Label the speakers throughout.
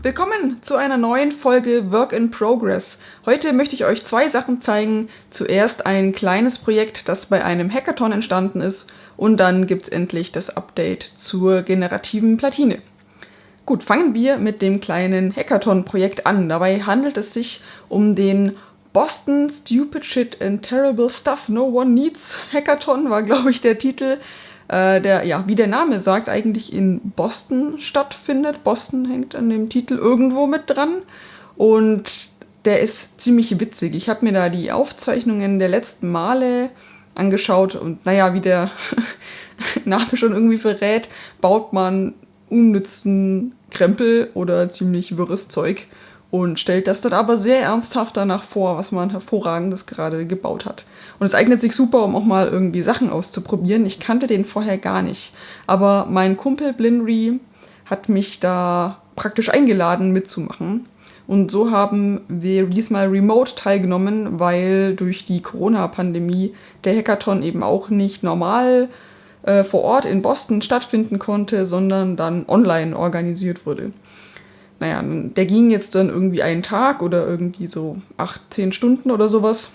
Speaker 1: Willkommen zu einer neuen Folge Work in Progress. Heute möchte ich euch 2 Sachen zeigen. Zuerst ein kleines Projekt, das bei einem Hackathon entstanden ist, und dann gibt's endlich das Update zur generativen Platine. Gut, fangen wir mit dem kleinen Hackathon-Projekt an. Dabei handelt es sich um den Boston Stupid Shit and Terrible Stuff No One Needs Hackathon, war, glaube ich, der Titel, der, ja, wie der Name sagt, eigentlich in Boston stattfindet. Boston hängt an dem Titel irgendwo mit dran. Und der ist ziemlich witzig. Ich habe mir da die Aufzeichnungen der letzten Male angeschaut und naja, wie der Name schon irgendwie verrät, baut man unnützen Krempel oder ziemlich wirres Zeug und stellt das dann aber sehr ernsthaft danach vor, was man Hervorragendes gerade gebaut hat. Und es eignet sich super, um auch mal irgendwie Sachen auszuprobieren. Ich kannte den vorher gar nicht. Aber mein Kumpel Blinry hat mich da praktisch eingeladen, mitzumachen. Und so haben wir diesmal remote teilgenommen, weil durch die Corona-Pandemie der Hackathon eben auch nicht normal vor Ort in Boston stattfinden konnte, sondern dann online organisiert wurde. Naja, der ging jetzt dann irgendwie einen Tag oder irgendwie so 8-10 Stunden oder sowas.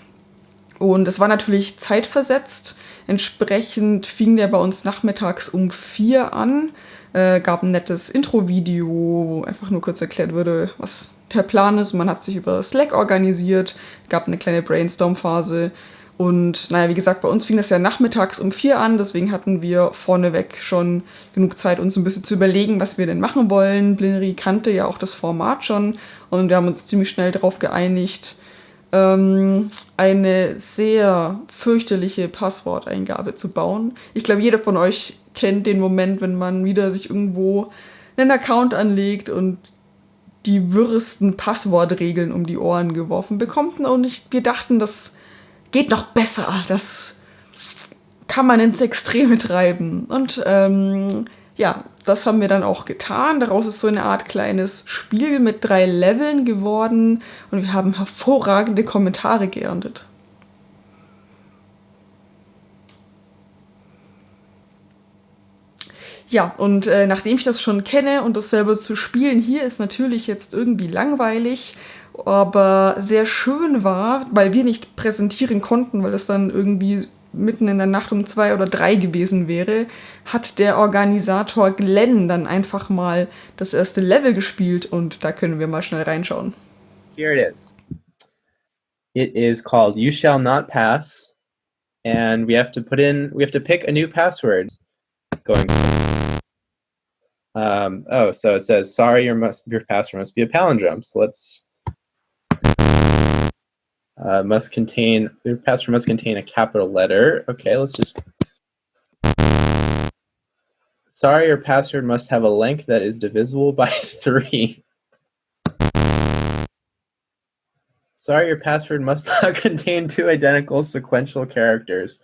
Speaker 1: Und es war natürlich zeitversetzt. Entsprechend fing der bei uns nachmittags um 4 an. Gab ein nettes Intro-Video, wo einfach nur kurz erklärt wurde, was der Plan ist. Man hat sich über Slack organisiert, gab eine kleine Brainstorm-Phase. Und naja, wie gesagt, bei uns fing das ja nachmittags um 4 an, deswegen hatten wir vorneweg schon genug Zeit, uns ein bisschen zu überlegen, was wir denn machen wollen. Blinry kannte ja auch das Format schon und wir haben uns ziemlich schnell darauf geeinigt, eine sehr fürchterliche Passworteingabe zu bauen. Ich glaube, jeder von euch kennt den Moment, wenn man wieder sich irgendwo einen Account anlegt und die wirresten Passwortregeln um die Ohren geworfen bekommt. Und wir dachten, das geht noch besser. Das kann man ins Extreme treiben. Und ja, das haben wir dann auch getan. Daraus ist so eine Art kleines Spiel mit 3 Leveln geworden. Und wir haben hervorragende Kommentare geerntet. Ja, und nachdem ich das schon kenne und das selber zu spielen hier ist natürlich jetzt irgendwie langweilig, aber sehr schön war, weil wir nicht präsentieren konnten, weil das dann irgendwie mitten in der Nacht um 2 oder 3 gewesen wäre, hat der Organisator Glenn dann einfach mal das erste Level gespielt und da können wir mal schnell reinschauen.
Speaker 2: Here it is. It is called You Shall Not Pass, and we have to pick a new password. Going. So it says, sorry, your password must be a palindrome. So let's. Your password must contain a capital letter. Okay, let's just. Sorry, your password must have a length that is divisible by 3. Sorry, your password must not contain 2 identical sequential characters.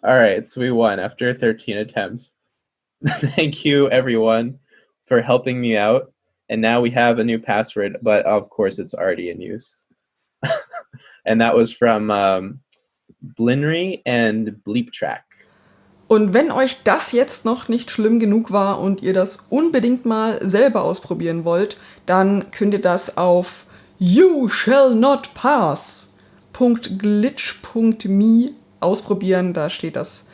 Speaker 2: All right, so we won after 13 attempts. Thank you, everyone, for helping me out. And now we have a new password, but of course it's already in use. And that was from Blinry and Bleep Track.
Speaker 1: Und wenn euch das jetzt noch nicht schlimm genug war und ihr das unbedingt mal selber ausprobieren wollt, dann könnt ihr das auf youshallnotpass.glitch.me ausprobieren. Da steht das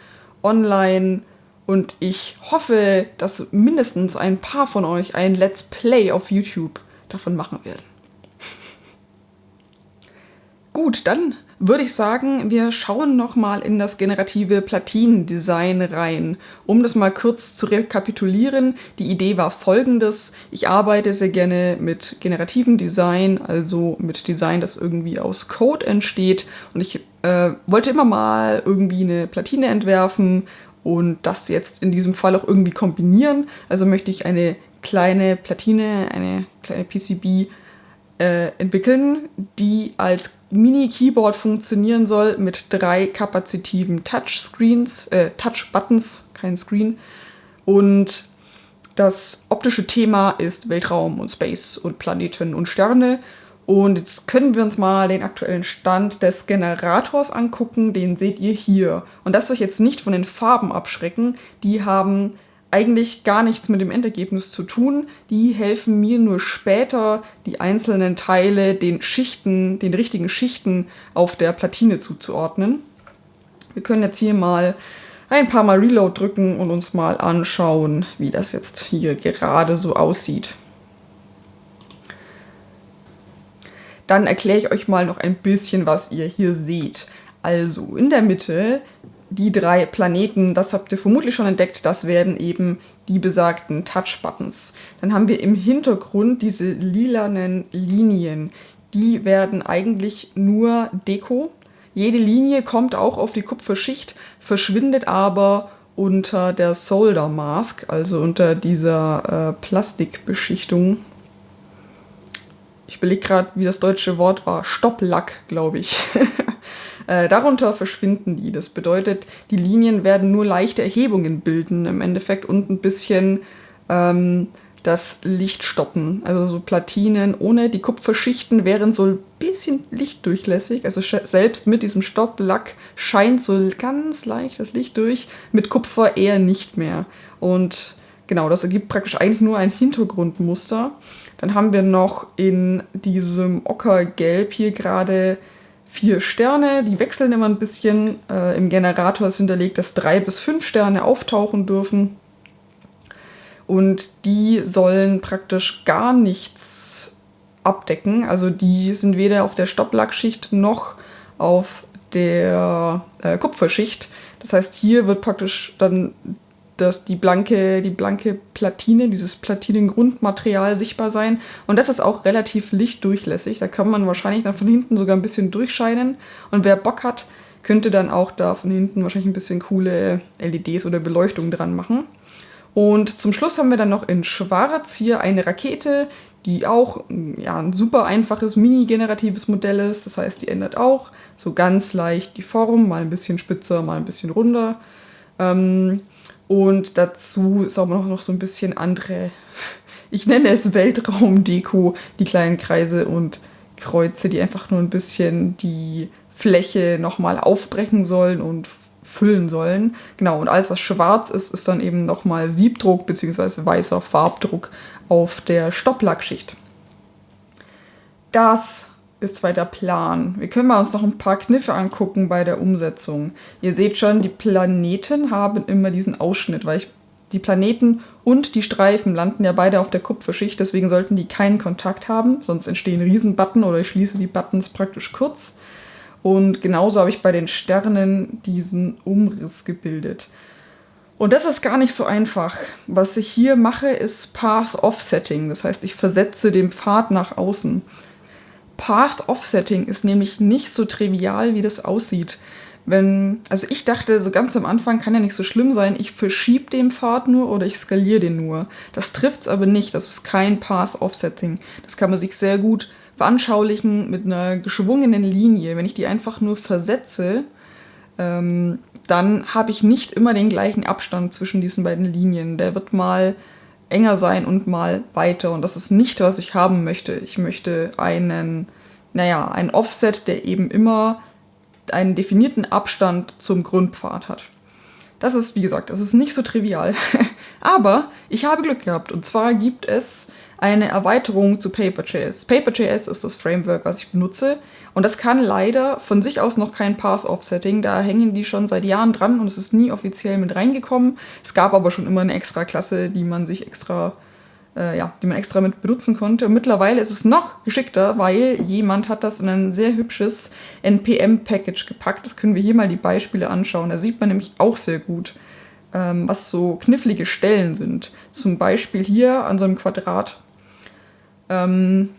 Speaker 1: online und ich hoffe, dass mindestens ein paar von euch ein Let's Play auf YouTube davon machen werden. Gut, dann würde ich sagen, wir schauen noch mal in das generative Platinendesign rein. Um das mal kurz zu rekapitulieren, die Idee war folgendes. Ich arbeite sehr gerne mit generativem Design, also mit Design, das irgendwie aus Code entsteht. Und ich wollte immer mal irgendwie eine Platine entwerfen und das jetzt in diesem Fall auch irgendwie kombinieren. Also möchte ich eine kleine Platine, eine kleine PCB entwickeln, die als Mini-Keyboard funktionieren soll mit 3 kapazitiven Touch-Buttons, kein Screen. Und das optische Thema ist Weltraum und Space und Planeten und Sterne. Und jetzt können wir uns mal den aktuellen Stand des Generators angucken, den seht ihr hier. Und lasst euch jetzt nicht von den Farben abschrecken, die haben eigentlich gar nichts mit dem Endergebnis zu tun. Die helfen mir nur später, die einzelnen Teile den Schichten, den richtigen Schichten auf der Platine zuzuordnen. Wir können jetzt hier mal ein paar Mal Reload drücken und uns mal anschauen, wie das jetzt hier gerade so aussieht. Dann erkläre ich euch mal noch ein bisschen, was ihr hier seht. Also in der Mitte die 3 Planeten, das habt ihr vermutlich schon entdeckt, das werden eben die besagten Touch-Buttons. Dann haben wir im Hintergrund diese lilanen Linien. Die werden eigentlich nur Deko. Jede Linie kommt auch auf die Kupferschicht, verschwindet aber unter der Solder Mask, also unter dieser Plastikbeschichtung. Ich überlege gerade, wie das deutsche Wort war. Stopplack, glaube ich. Darunter verschwinden die. Das bedeutet, die Linien werden nur leichte Erhebungen bilden im Endeffekt und ein bisschen das Licht stoppen. Also so Platinen ohne die Kupferschichten wären so ein bisschen lichtdurchlässig. Also selbst mit diesem Stopplack scheint so ganz leicht das Licht durch. Mit Kupfer eher nicht mehr. Und genau, das ergibt praktisch eigentlich nur ein Hintergrundmuster. Dann haben wir noch in diesem Ockergelb hier gerade 4 Sterne. Die wechseln immer ein bisschen. Im Generator ist hinterlegt, dass 3 bis 5 Sterne auftauchen dürfen. Und die sollen praktisch gar nichts abdecken. Also die sind weder auf der Stopplackschicht noch auf der Kupferschicht. Das heißt, hier wird praktisch dann die blanke Platine, dieses Platinengrundmaterial sichtbar sein. Und das ist auch relativ lichtdurchlässig. Da kann man wahrscheinlich dann von hinten sogar ein bisschen durchscheinen. Und wer Bock hat, könnte dann auch da von hinten wahrscheinlich ein bisschen coole LEDs oder Beleuchtung dran machen. Und zum Schluss haben wir dann noch in Schwarz hier eine Rakete, die auch ein super einfaches mini-generatives Modell ist. Das heißt, die ändert auch so ganz leicht die Form, mal ein bisschen spitzer, mal ein bisschen runder. Und dazu ist auch noch so ein bisschen andere, ich nenne es Weltraumdeko, die kleinen Kreise und Kreuze, die einfach nur ein bisschen die Fläche nochmal aufbrechen sollen und füllen sollen. Genau, und alles, was schwarz ist, ist dann eben nochmal Siebdruck bzw. weißer Farbdruck auf der Stopplackschicht. Das ist weiter Plan. Wir können mal uns noch ein paar Kniffe angucken bei der Umsetzung. Ihr seht schon, die Planeten haben immer diesen Ausschnitt, weil die Planeten und die Streifen landen ja beide auf der Kupferschicht, deswegen sollten die keinen Kontakt haben, sonst entstehen Riesenbutton oder ich schließe die Buttons praktisch kurz. Und genauso habe ich bei den Sternen diesen Umriss gebildet. Und das ist gar nicht so einfach. Was ich hier mache, ist Path Offsetting. Das heißt, ich versetze den Pfad nach außen. Path Offsetting ist nämlich nicht so trivial, wie das aussieht. Also ich dachte, so ganz am Anfang kann ja nicht so schlimm sein, ich verschiebe den Pfad nur oder ich skaliere den nur. Das trifft es aber nicht, das ist kein Path Offsetting. Das kann man sich sehr gut veranschaulichen mit einer geschwungenen Linie. Wenn ich die einfach nur versetze, dann habe ich nicht immer den gleichen Abstand zwischen diesen beiden Linien. Der wird mal enger sein und mal weiter. Und das ist nicht, was ich haben möchte. Ich möchte ein Offset, der eben immer einen definierten Abstand zum Grundpfad hat. Das ist, wie gesagt, das ist nicht so trivial. Aber ich habe Glück gehabt. Und zwar gibt es eine Erweiterung zu Paper.js. Paper.js ist das Framework, was ich benutze. Und das kann leider von sich aus noch kein Path Offsetting. Da hängen die schon seit Jahren dran und es ist nie offiziell mit reingekommen. Es gab aber schon immer eine extra Klasse, die man extra mit benutzen konnte. Und mittlerweile ist es noch geschickter, weil jemand hat das in ein sehr hübsches NPM-Package gepackt. Das können wir hier mal die Beispiele anschauen. Da sieht man nämlich auch sehr gut, was so knifflige Stellen sind. Zum Beispiel hier an so einem Quadrat. Wenn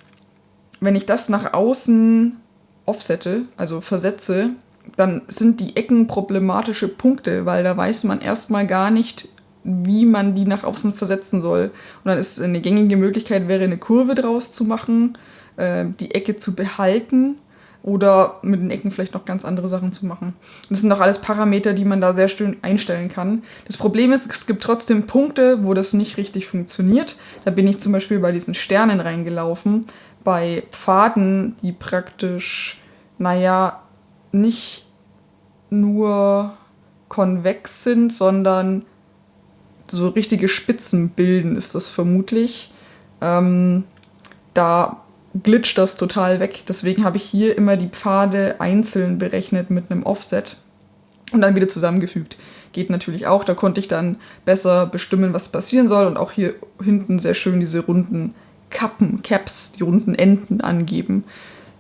Speaker 1: ich das nach außen offsette, also versetze, dann sind die Ecken problematische Punkte, weil da weiß man erstmal gar nicht, wie man die nach außen versetzen soll. Und dann ist eine gängige Möglichkeit, wäre eine Kurve draus zu machen, die Ecke zu behalten oder mit den Ecken vielleicht noch ganz andere Sachen zu machen. Das sind doch alles Parameter, die man da sehr schön einstellen kann. Das Problem ist, es gibt trotzdem Punkte, wo das nicht richtig funktioniert. Da bin ich zum Beispiel bei diesen Sternen reingelaufen. bei Pfaden, die praktisch, nicht nur konvex sind, sondern so richtige Spitzen bilden, ist das vermutlich. Da glitscht das total weg. Deswegen habe ich hier immer die Pfade einzeln berechnet mit einem Offset und dann wieder zusammengefügt. Geht natürlich auch. Da konnte ich dann besser bestimmen, was passieren soll und auch hier hinten sehr schön diese runden Caps, die runden Enden angeben,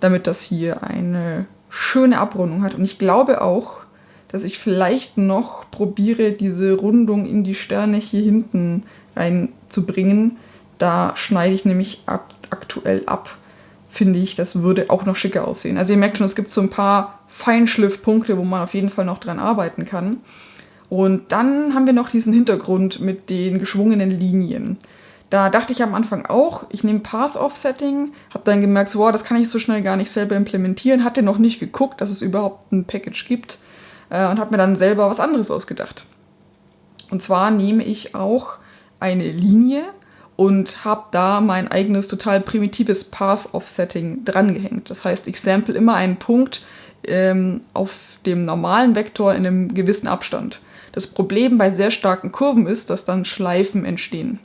Speaker 1: damit das hier eine schöne Abrundung hat. Und ich glaube auch, dass ich vielleicht noch probiere, diese Rundung in die Sterne hier hinten reinzubringen. Da schneide ich nämlich aktuell ab, finde ich. Das würde auch noch schicker aussehen. Also ihr merkt schon, es gibt so ein paar Feinschliffpunkte, wo man auf jeden Fall noch dran arbeiten kann. Und dann haben wir noch diesen Hintergrund mit den geschwungenen Linien. Da dachte ich am Anfang auch, ich nehme Path Offsetting, habe dann gemerkt, so, wow, das kann ich so schnell gar nicht selber implementieren, hatte noch nicht geguckt, dass es überhaupt ein Package gibt und habe mir dann selber was anderes ausgedacht. Und zwar nehme ich auch eine Linie und habe da mein eigenes total primitives Path Offsetting drangehängt. Das heißt, ich sample immer einen Punkt auf dem normalen Vektor in einem gewissen Abstand. Das Problem bei sehr starken Kurven ist, dass dann Schleifen entstehen.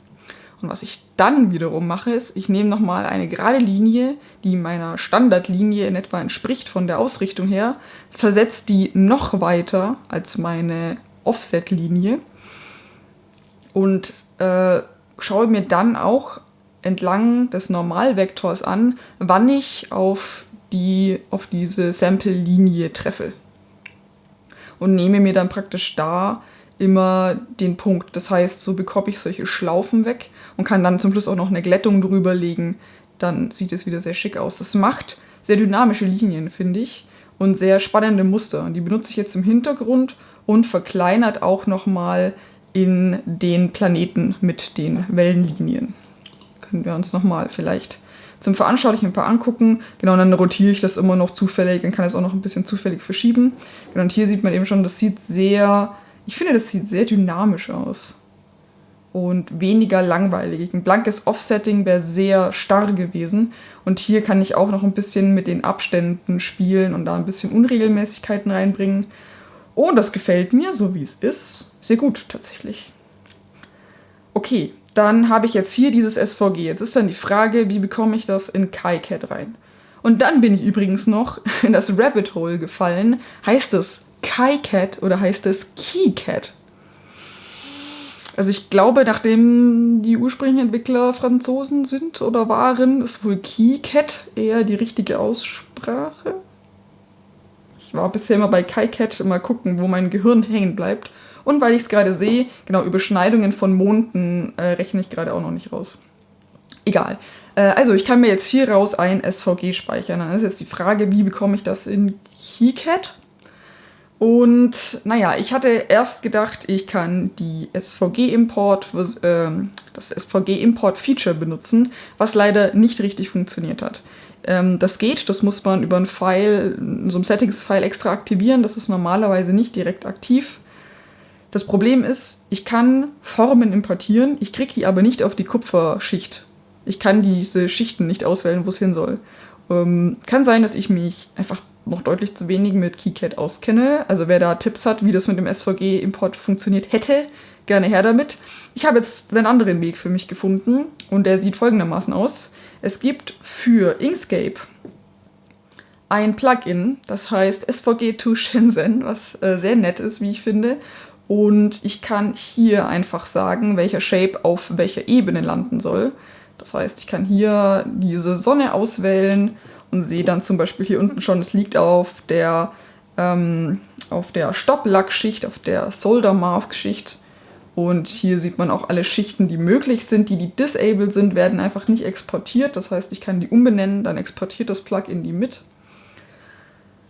Speaker 1: Und was ich dann wiederum mache, ist, ich nehme nochmal eine gerade Linie, die meiner Standardlinie in etwa entspricht von der Ausrichtung her, versetze die noch weiter als meine Offset-Linie und schaue mir dann auch entlang des Normalvektors an, wann ich auf diese Sample-Linie treffe. Und nehme mir dann praktisch da immer den Punkt. Das heißt, so bekomme ich solche Schlaufen weg und kann dann zum Schluss auch noch eine Glättung drüber legen. Dann sieht es wieder sehr schick aus. Das macht sehr dynamische Linien, finde ich, und sehr spannende Muster. Und die benutze ich jetzt im Hintergrund und verkleinert auch nochmal in den Planeten mit den Wellenlinien. Können wir uns nochmal vielleicht zum Veranschaulichen ein paar angucken. Genau, und dann rotiere ich das immer noch zufällig, dann kann es auch noch ein bisschen zufällig verschieben. Genau, und hier sieht man eben schon, das sieht sehr dynamisch aus. Und weniger langweilig. Ein blankes Offsetting wäre sehr starr gewesen. Und hier kann ich auch noch ein bisschen mit den Abständen spielen und da ein bisschen Unregelmäßigkeiten reinbringen. Oh, das gefällt mir, so wie es ist. Sehr gut, tatsächlich. Okay, dann habe ich jetzt hier dieses SVG. Jetzt ist dann die Frage, wie bekomme ich das in KiCad rein? Und dann bin ich übrigens noch in das Rabbit Hole gefallen. Heißt es KiCad oder heißt es KiCad? Also ich glaube, nachdem die ursprünglichen Entwickler Franzosen sind oder waren, ist wohl KiCad eher die richtige Aussprache. Ich war bisher immer bei KiCad, mal gucken, wo mein Gehirn hängen bleibt. Und weil ich es gerade sehe, genau, Überschneidungen von Monden rechne ich gerade auch noch nicht raus. Egal. Also ich kann mir jetzt hier raus ein SVG speichern. Dann ist jetzt die Frage, wie bekomme ich das in KiCad? Und ich hatte erst gedacht, ich kann das SVG-Import-Feature benutzen, was leider nicht richtig funktioniert hat. Das geht, das muss man über ein File, so ein Settings-File extra aktivieren, das ist normalerweise nicht direkt aktiv. Das Problem ist, ich kann Formen importieren, ich kriege die aber nicht auf die Kupferschicht. Ich kann diese Schichten nicht auswählen, wo es hin soll. Kann sein, dass ich mich einfach noch deutlich zu wenig mit KiCad auskenne. Also wer da Tipps hat, wie das mit dem SVG-Import funktioniert hätte, gerne her damit. Ich habe jetzt einen anderen Weg für mich gefunden und der sieht folgendermaßen aus. Es gibt für Inkscape ein Plugin, das heißt SVG to Shenzhen, was sehr nett ist, wie ich finde. Und ich kann hier einfach sagen, welcher Shape auf welcher Ebene landen soll. Das heißt, ich kann hier diese Sonne auswählen und sehe dann zum Beispiel hier unten schon, es liegt auf der Stopplackschicht, auf der Solder Mask Schicht. Und hier sieht man auch alle Schichten, die möglich sind. Die disabled sind, werden einfach nicht exportiert. Das heißt, ich kann die umbenennen, dann exportiert das Plugin die mit.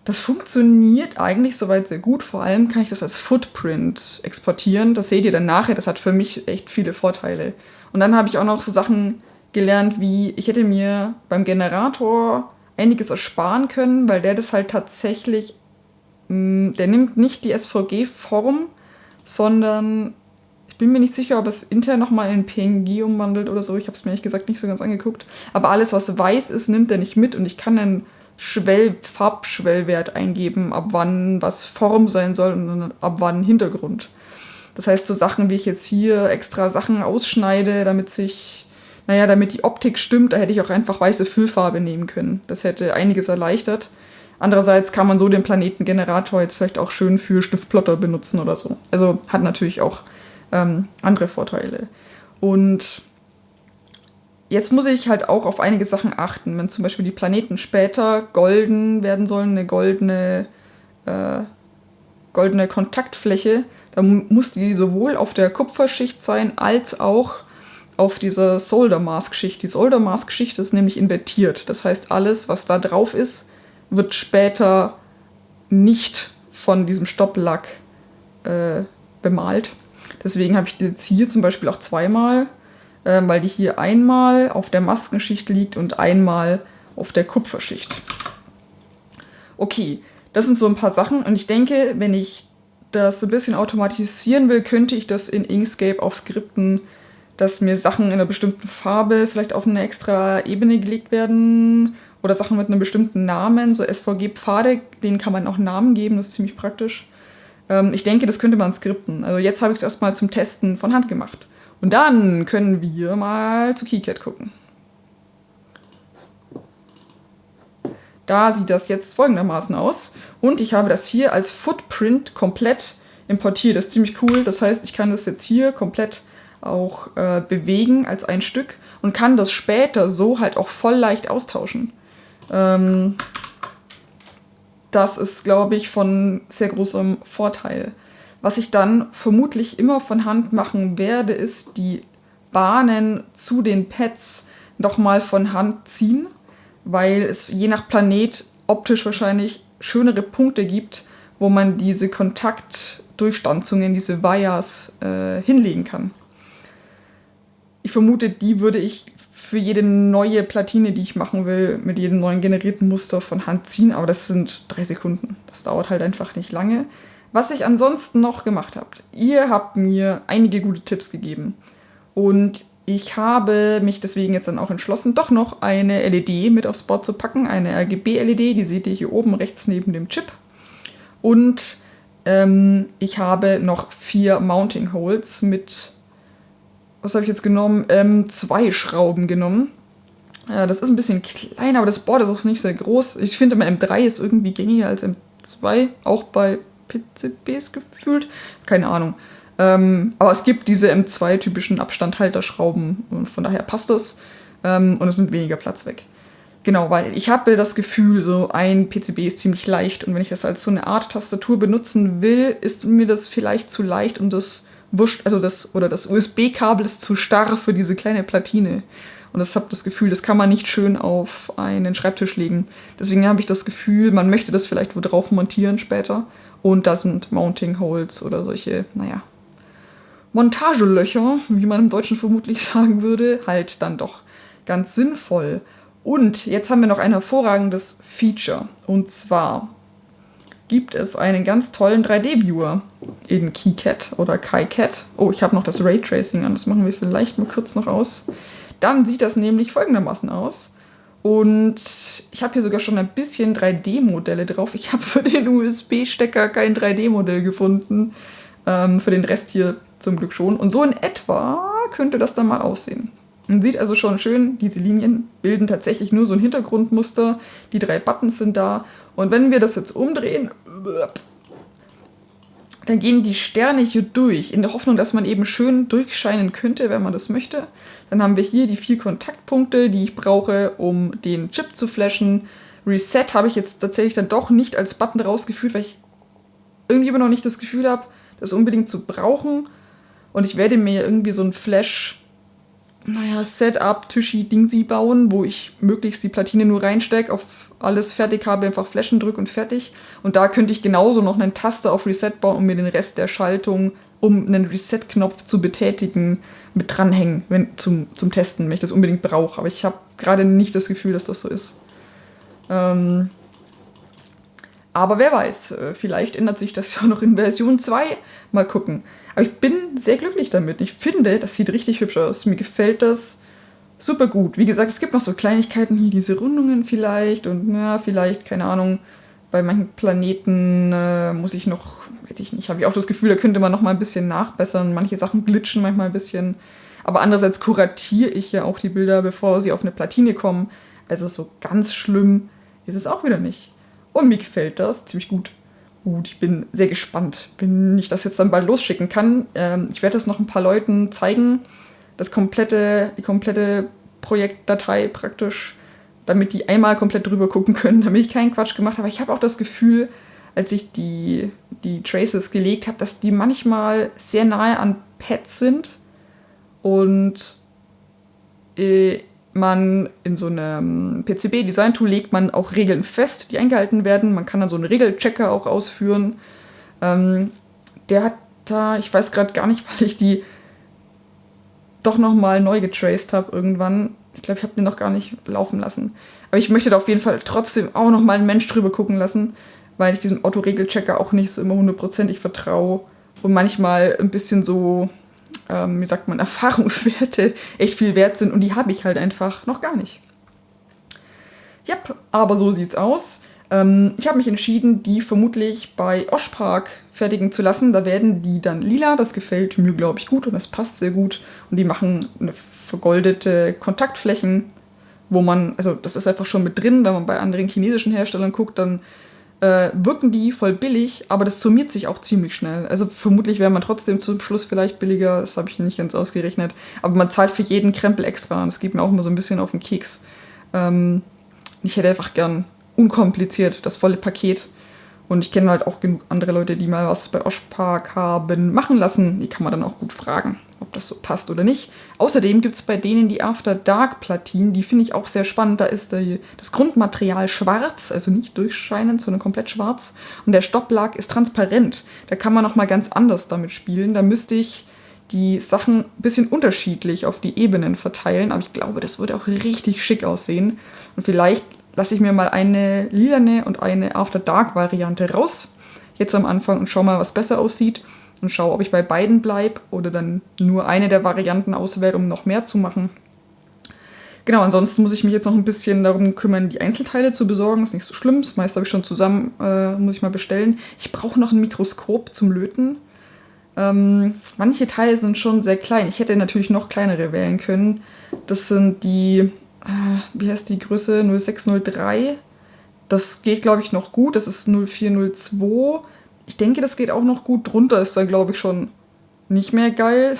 Speaker 1: Das funktioniert eigentlich soweit sehr gut. Vor allem kann ich das als Footprint exportieren. Das seht ihr dann nachher. Das hat für mich echt viele Vorteile. Und dann habe ich auch noch so Sachen gelernt, wie ich hätte mir beim Generator einiges ersparen können, weil der das halt tatsächlich, der nimmt nicht die SVG-Form, sondern ich bin mir nicht sicher, ob es intern nochmal in PNG umwandelt oder so. Ich habe es mir ehrlich gesagt nicht so ganz angeguckt. Aber alles, was weiß ist, nimmt er nicht mit. Und ich kann einen Farbschwellwert eingeben, ab wann was Form sein soll und ab wann Hintergrund. Das heißt, so Sachen, wie ich jetzt hier extra Sachen ausschneide, damit die Optik stimmt, da hätte ich auch einfach weiße Füllfarbe nehmen können. Das hätte einiges erleichtert. Andererseits kann man so den Planetengenerator jetzt vielleicht auch schön für Stiftplotter benutzen oder so. Also hat natürlich auch andere Vorteile. Und jetzt muss ich halt auch auf einige Sachen achten. Wenn zum Beispiel die Planeten später golden werden sollen, eine goldene Kontaktfläche, dann muss die sowohl auf der Kupferschicht sein, als auch auf dieser Solder Mask-Schicht. Die Solder Mask-Schicht ist nämlich invertiert. Das heißt, alles, was da drauf ist, wird später nicht von diesem Stopplack bemalt. Deswegen habe ich die jetzt hier zum Beispiel auch zweimal, weil die hier einmal auf der Maskenschicht liegt und einmal auf der Kupferschicht. Okay, das sind so ein paar Sachen und ich denke, wenn ich das so ein bisschen automatisieren will, könnte ich das in Inkscape auch skripten, dass mir Sachen in einer bestimmten Farbe vielleicht auf eine extra Ebene gelegt werden oder Sachen mit einem bestimmten Namen, so SVG-Pfade, denen kann man auch Namen geben, das ist ziemlich praktisch. Ich denke, das könnte man skripten. Also jetzt habe ich es erstmal zum Testen von Hand gemacht. Und dann können wir mal zu KiCad gucken. Da sieht das jetzt folgendermaßen aus. Und ich habe das hier als Footprint komplett importiert. Das ist ziemlich cool. Das heißt, ich kann das jetzt hier komplett auch bewegen als ein Stück und kann das später so halt auch voll leicht austauschen. Das ist, glaube ich, von sehr großem Vorteil. Was ich dann vermutlich immer von Hand machen werde, ist die Bahnen zu den Pads nochmal von Hand ziehen, weil es je nach Planet optisch wahrscheinlich schönere Punkte gibt, wo man diese Kontaktdurchstanzungen, diese Wires hinlegen kann. Ich vermute, die würde ich für jede neue Platine, die ich machen will, mit jedem neuen generierten Muster von Hand ziehen, aber das sind 3 Sekunden. Das dauert halt einfach nicht lange. Was ich ansonsten noch gemacht habe, ihr habt mir einige gute Tipps gegeben und ich habe mich deswegen jetzt dann auch entschlossen, doch noch eine LED mit aufs Board zu packen, eine RGB-LED, die seht ihr hier oben rechts neben dem Chip. Und ich habe noch 4 Mounting Holes mit, was habe ich jetzt genommen? 2 Schrauben genommen. Das ist ein bisschen kleiner, aber das Board ist auch nicht sehr groß. Ich finde, M3 ist irgendwie gängiger als M2, auch bei PCBs gefühlt. Keine Ahnung. Aber es gibt diese M2-typischen Abstandhalterschrauben und von daher passt das. Und es nimmt weniger Platz weg. Genau, weil ich habe das Gefühl, so ein PCB ist ziemlich leicht und wenn ich das als so eine Art Tastatur benutzen will, ist mir das vielleicht zu leicht und das USB-Kabel ist zu starr für diese kleine Platine. Und ich habe das Gefühl, das kann man nicht schön auf einen Schreibtisch legen. Deswegen habe ich das Gefühl, man möchte das vielleicht wo drauf montieren später. Und da sind Mounting Holes oder solche, Montagelöcher, wie man im Deutschen vermutlich sagen würde, halt dann doch ganz sinnvoll. Und jetzt haben wir noch ein hervorragendes Feature. Und zwar gibt es einen ganz tollen 3D-Viewer in KiCad oder KiCad. Oh, ich habe noch das Raytracing an, das machen wir vielleicht mal kurz noch aus. Dann sieht das nämlich folgendermaßen aus. Und ich habe hier sogar schon ein bisschen 3D-Modelle drauf. Ich habe für den USB-Stecker kein 3D-Modell gefunden. Für den Rest hier zum Glück schon. Und so in etwa könnte das dann mal aussehen. Man sieht also schon schön, diese Linien bilden tatsächlich nur so ein Hintergrundmuster. Die 3 Buttons sind da. Und wenn wir das jetzt umdrehen, dann gehen die Sterne hier durch, in der Hoffnung, dass man eben schön durchscheinen könnte, wenn man das möchte. Dann haben wir hier die 4 Kontaktpunkte, die ich brauche, um den Chip zu flashen. Reset habe ich jetzt tatsächlich dann doch nicht als Button rausgeführt, weil ich irgendwie immer noch nicht das Gefühl habe, das unbedingt zu brauchen. Und ich werde mir irgendwie so ein Setup, Tischi-Dingsi bauen, wo ich möglichst die Platine nur reinstecke, auf alles fertig habe, einfach Flashen drücke und fertig. Und da könnte ich genauso noch einen Taster auf Reset bauen und mir den Rest der Schaltung, um einen Reset-Knopf zu betätigen, mit dranhängen, zum Testen, wenn ich das unbedingt brauche. Aber ich habe gerade nicht das Gefühl, dass das so ist. Aber wer weiß, vielleicht ändert sich das ja noch in Version 2. Mal gucken. Aber ich bin sehr glücklich damit. Ich finde, das sieht richtig hübsch aus. Mir gefällt das super gut. Wie gesagt, es gibt noch so Kleinigkeiten hier, diese Rundungen vielleicht und ja, vielleicht, keine Ahnung, bei manchen Planeten muss ich noch, weiß ich nicht, habe ich auch das Gefühl, da könnte man noch mal ein bisschen nachbessern. Manche Sachen glitschen manchmal ein bisschen. Aber andererseits kuratiere ich ja auch die Bilder, bevor sie auf eine Platine kommen. Also so ganz schlimm ist es auch wieder nicht. Und mir gefällt das ziemlich gut. Gut, ich bin sehr gespannt, wenn ich das jetzt dann bald losschicken kann. Ich werde das noch ein paar Leuten zeigen, die komplette Projektdatei praktisch, damit die einmal komplett drüber gucken können, damit ich keinen Quatsch gemacht habe. Aber ich habe auch das Gefühl, als ich die Traces gelegt habe, dass die manchmal sehr nahe an Pads sind und man in so einem PCB-Design-Tool legt man auch Regeln fest, die eingehalten werden. Man kann dann so einen Regelchecker auch ausführen. Der hat da, ich weiß gerade gar nicht, weil ich die doch nochmal neu getraced habe irgendwann. Ich glaube, ich habe den noch gar nicht laufen lassen. Aber ich möchte da auf jeden Fall trotzdem auch nochmal einen Mensch drüber gucken lassen, weil ich diesem Autoregelchecker auch nicht so immer 100%ig vertraue und manchmal ein bisschen so, wie sagt man, Erfahrungswerte echt viel wert sind und die habe ich halt einfach noch gar nicht. Yep, aber so sieht's aus. Ich habe mich entschieden, die vermutlich bei Oshpark fertigen zu lassen. Da werden die dann lila, das gefällt mir, glaube ich, gut und das passt sehr gut. Und die machen eine vergoldete Kontaktflächen, wo man, also das ist einfach schon mit drin, wenn man bei anderen chinesischen Herstellern guckt, dann wirken die voll billig, aber das summiert sich auch ziemlich schnell. Also vermutlich wäre man trotzdem zum Schluss vielleicht billiger, das habe ich nicht ganz ausgerechnet. Aber man zahlt für jeden Krempel extra und das geht mir auch immer so ein bisschen auf den Keks. Ich hätte einfach gern unkompliziert das volle Paket. Und ich kenne halt auch genug andere Leute, die mal was bei Oshpark haben machen lassen. Die kann man dann auch gut fragen, ob das so passt oder nicht. Außerdem gibt es bei denen die After Dark Platinen, die finde ich auch sehr spannend. Da ist das Grundmaterial schwarz, also nicht durchscheinend, sondern komplett schwarz. Und der Stopplag ist transparent. Da kann man nochmal ganz anders damit spielen. Da müsste ich die Sachen ein bisschen unterschiedlich auf die Ebenen verteilen. Aber ich glaube, das würde auch richtig schick aussehen. Und vielleicht lasse ich mir mal eine lilane und eine After Dark Variante raus. Jetzt am Anfang und schau mal, was besser aussieht. Und schaue, ob ich bei beiden bleibe oder dann nur eine der Varianten auswähle, um noch mehr zu machen. Genau, ansonsten muss ich mich jetzt noch ein bisschen darum kümmern, die Einzelteile zu besorgen. Ist nicht so schlimm, das meiste habe ich schon zusammen, muss ich mal bestellen. Ich brauche noch ein Mikroskop zum Löten. Manche Teile sind schon sehr klein. Ich hätte natürlich noch kleinere wählen können. Das sind die, wie heißt die Größe? 0603. Das geht, glaube ich, noch gut. Das ist 0402. Ich denke, das geht auch noch gut. Drunter ist dann, glaube ich, schon nicht mehr geil,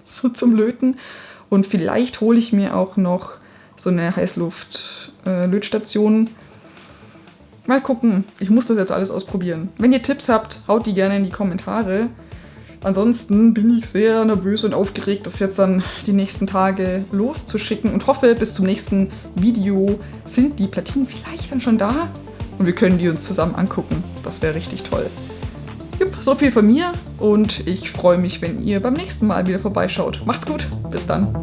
Speaker 1: so zum Löten. Und vielleicht hole ich mir auch noch so eine Heißluft-Lötstation. Mal gucken. Ich muss das jetzt alles ausprobieren. Wenn ihr Tipps habt, haut die gerne in die Kommentare. Ansonsten bin ich sehr nervös und aufgeregt, das jetzt dann die nächsten Tage loszuschicken und hoffe, bis zum nächsten Video sind die Platinen vielleicht dann schon da und wir können die uns zusammen angucken. Das wäre richtig toll. Jupp, so viel von mir und ich freue mich, wenn ihr beim nächsten Mal wieder vorbeischaut. Macht's gut, bis dann.